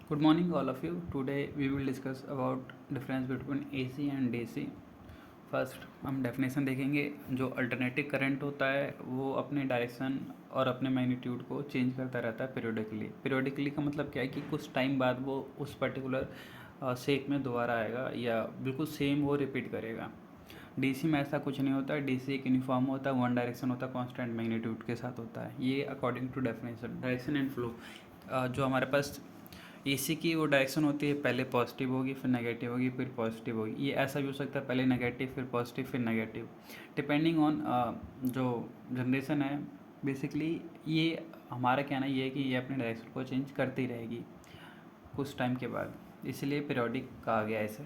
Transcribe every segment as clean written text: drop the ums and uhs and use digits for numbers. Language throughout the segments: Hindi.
Good morning, all of you. Today we will discuss about difference between AC and DC. First हम डेफिनेशन देखेंगे। जो अल्टरनेटिव करंट होता है वो अपने डायरेक्शन और अपने मैग्नीट्यूड को चेंज करता रहता है पीरियोडिकली का मतलब क्या है कि कुछ टाइम बाद वो उस पर्टिकुलर शेप में दोबारा आएगा या बिल्कुल सेम वो रिपीट करेगा। डीसी में ऐसा कुछ नहीं होता है। डीसी एक यूनिफॉर्म होता है, वन डायरेक्शन होता है, कांस्टेंट मैग्नीट्यूड के साथ होता है। ये according to definition. Direction and flow जो हमारे पास एसी की वो डायरेक्शन होती है, पहले पॉजिटिव होगी फिर नेगेटिव होगी फिर पॉजिटिव होगी। ये ऐसा भी हो सकता है पहले नेगेटिव फिर पॉजिटिव फिर नेगेटिव, डिपेंडिंग ऑन जो जनरेशन है। बेसिकली ये हमारा कहना ये है कि ये अपने डायरेक्शन को चेंज करती रहेगी कुछ टाइम के बाद, इसलिए पीरियोडिक कहा गया है इसे।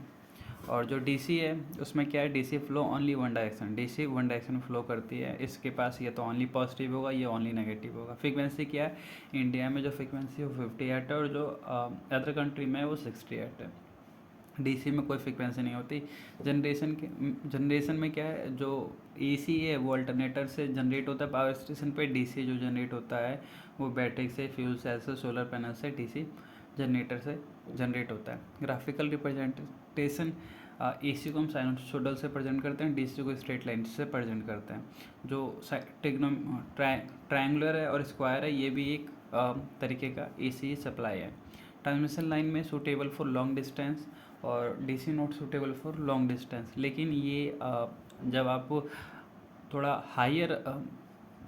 और जो डीसी है उसमें क्या है, DC flow only one direction, DC one direction में फ्लो करती है। इसके पास ये तो ओनली पॉजिटिव होगा, ये ओनली नेगेटिव होगा। फ्रीक्वेंसी क्या है, इंडिया में जो फ्रीक्वेंसी है वो 50 हर्ट्ज है और जो अदर कंट्री में वो 60 हर्ट्ज है। डीसी में कोई फ्रीक्वेंसी नहीं होती। जनरेशन में क्या है, जो एसी है वो अल्टरनेटर से जनरेट होता है पावर स्टेशन पे। डीसी जो जनरेट होता है वो बैटरी से, फ्यूल सेल से, सोलर पैनल से, डीसी जनरेटर से जनरेट होता है। ग्राफिकल रिप्रेजेंटेशन, एसी को हम साइनसोइडल से प्रेजेंट करते हैं, डीसी को स्ट्रेट लाइन से प्रेजेंट करते हैं। जो ट्रायंगुलर है और स्क्वायर है, ये भी एक तरीके का एसी सप्लाई है। ट्रांसमिशन लाइन में सूटेबल फॉर लॉन्ग डिस्टेंस और DC not suitable for long distance. लेकिन ये जब आप थोड़ा हायर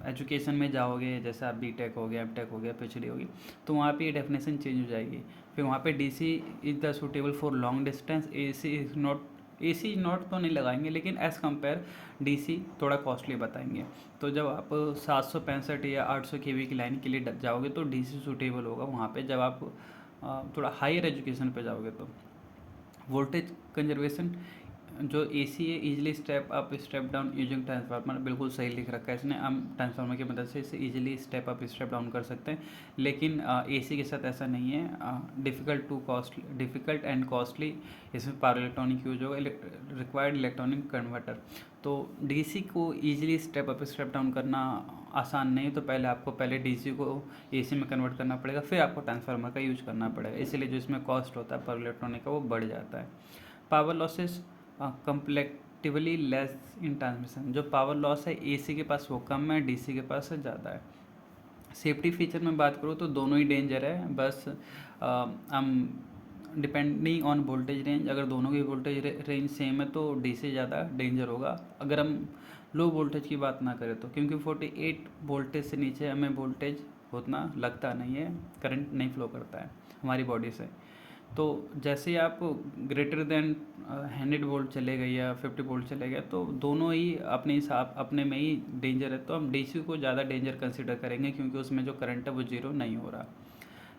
एजुकेशन में जाओगे, जैसे आप बीटेक हो गया, एमटेक हो गया, पीएचडी होगी, तो वहाँ पे ये डेफिनेशन चेंज हो जाएगी। फिर वहाँ पे DC is the suitable for long distance, AC is not. AC not तो नहीं लगाएंगे, लेकिन एज़ कम्पेयर डीसी थोड़ा कॉस्टली बताएंगे। तो जब आप 765 या 800 केवी की लाइन के लिए जाओगे तो डीसी सूटेबल होगा वहाँ पे। जब आप थोड़ा हायर एजुकेशन पे जाओगे तो वोल्टेज कंजर्वेशन, जो एसी है easily step up step down using transformer, बिल्कुल सही लिख रखा है इसने। हम ट्रांसफार्मर की मदद से इसे easily step up step down कर सकते हैं। लेकिन एसी के साथ ऐसा नहीं है। डिफ़िकल्ट एंड कॉस्टली इसमें पावर इलेक्ट्रॉनिक यूज होगा, रिक्वायर्ड इलेक्ट्रॉनिक कन्वर्टर। तो डीसी को easily step up step down करना आसान नहीं है। तो पहले डीसी को एसी में कन्वर्ट करना पड़ेगा, फिर आपको ट्रांसफार्मर का यूज करना पड़ेगा। इसीलिए जो इसमें कॉस्ट होता है पावर इलेक्ट्रॉनिक का वो बढ़ जाता है। Power losses comparatively less in transmission, जो पावर लॉस है एसी के पास वो कम है, डीसी के पास ज़्यादा है। सेफ्टी फीचर में बात करूँ तो दोनों ही डेंजर है, बस हम डिपेंडिंग ऑन वोल्टेज रेंज, अगर दोनों की वोल्टेज रेंज सेम है तो डीसी ज़्यादा डेंजर होगा। अगर हम लो वोल्टेज की बात ना करें तो, क्योंकि 48 वोल्टेज से नीचे हमें वोल्टेज उतना लगता नहीं है, करंट नहीं फ्लो करता है हमारी बॉडी से। तो जैसे ही आप ग्रेटर देन 100 वोल्ट चले गए या 50 वोल्ट चले गए तो दोनों ही अपने हिसाब अपने में ही डेंजर है। तो हम डीसी को ज़्यादा डेंजर कंसिडर करेंगे, क्योंकि उसमें जो करंट है वो जीरो नहीं हो रहा।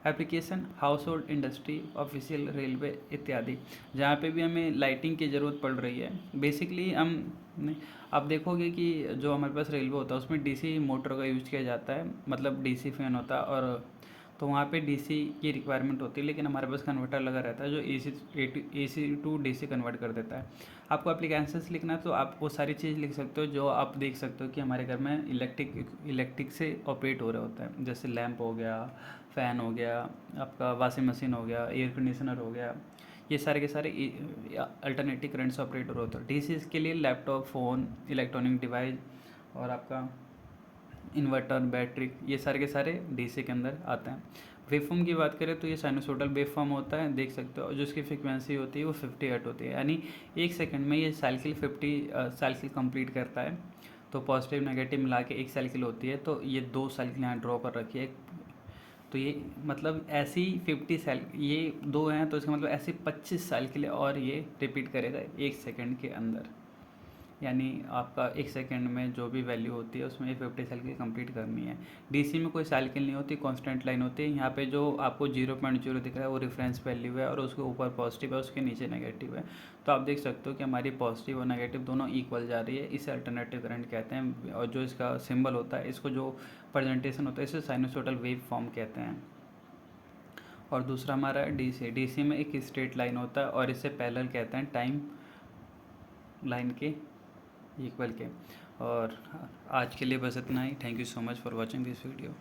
Application house hold, industry, official, railway इत्यादि, जहाँ पे भी हमें लाइटिंग की ज़रूरत पड़ रही है। बेसिकली आप देखोगे कि जो हमारे पास रेलवे होता है उसमें डीसी मोटर का यूज़ किया जाता है, मतलब डीसी फैन होता है, और तो वहाँ पे डीसी की रिक्वायरमेंट होती है। लेकिन हमारे पास कन्वर्टर लगा रहता है जो एसी टू डीसी कन्वर्ट कर देता है। आपको एप्लीकेशंस लिखना है तो आप वो सारी चीज़ लिख सकते हो जो आप देख सकते हो कि हमारे घर में इलेक्ट्रिक से ऑपरेट हो रहा होता है। जैसे लैंप हो गया, फ़ैन हो गया, आपका वॉशिंग मशीन हो गया, एयर कंडीशनर हो गया, ये सारे के सारे अल्टरनेटिव करंट से ऑपरेट हो रहा होता है। डीसी के लिए लैपटॉप, फ़ोन, इलेक्ट्रॉनिक डिवाइस और आपका इन्वर्टर, बैटरी, ये सारे के सारे डीसी के अंदर आते हैं। वेवफॉर्म की बात करें तो ये साइनसोइडल वेवफॉर्म होता है, देख सकते हो, जो इसकी फ्रिक्वेंसी होती है वो 50 हर्ट्ज होती है। यानी 1 सेकंड में ये साइकिल 50 साइकिल कंप्लीट करता है। तो पॉजिटिव नेगेटिव मिला के 1 साइकिल होती है, तो ये 2 साइकिल यहाँ ड्रॉ कर रखी है। तो ये मतलब ऐसी 50 साइकिल, ये 2 हैं तो इसका मतलब ऐसी 25 साइकिल और ये रिपीट करेगा 1 सेकंड के अंदर। यानी आपका 1 सेकंड में जो भी वैल्यू होती है उसमें 50 साइकिल कंप्लीट करनी है। डीसी में कोई साइकिल नहीं होती, कांस्टेंट लाइन होती है। यहाँ पे जो आपको 0.0 दिख रहा है वो रेफरेंस वैल्यू है और उसके ऊपर पॉजिटिव है, उसके नीचे नेगेटिव है। तो आप देख सकते हो कि हमारी पॉजिटिव और नेगेटिव दोनों इक्वल जा रही है। इसे अल्टरनेटिव करंट कहते हैं। और जो इसका सिंबल होता है, इसको जो प्रेजेंटेशन होता है, इसे साइनसोइडल वेव फॉर्म कहते हैं। और दूसरा हमारा डीसी में एक स्ट्रेट लाइन होता है और इसे पैरेलल कहते हैं, टाइम लाइन के इक्वल के। और आज के लिए बस इतना ही। Thank you so much for watching this video.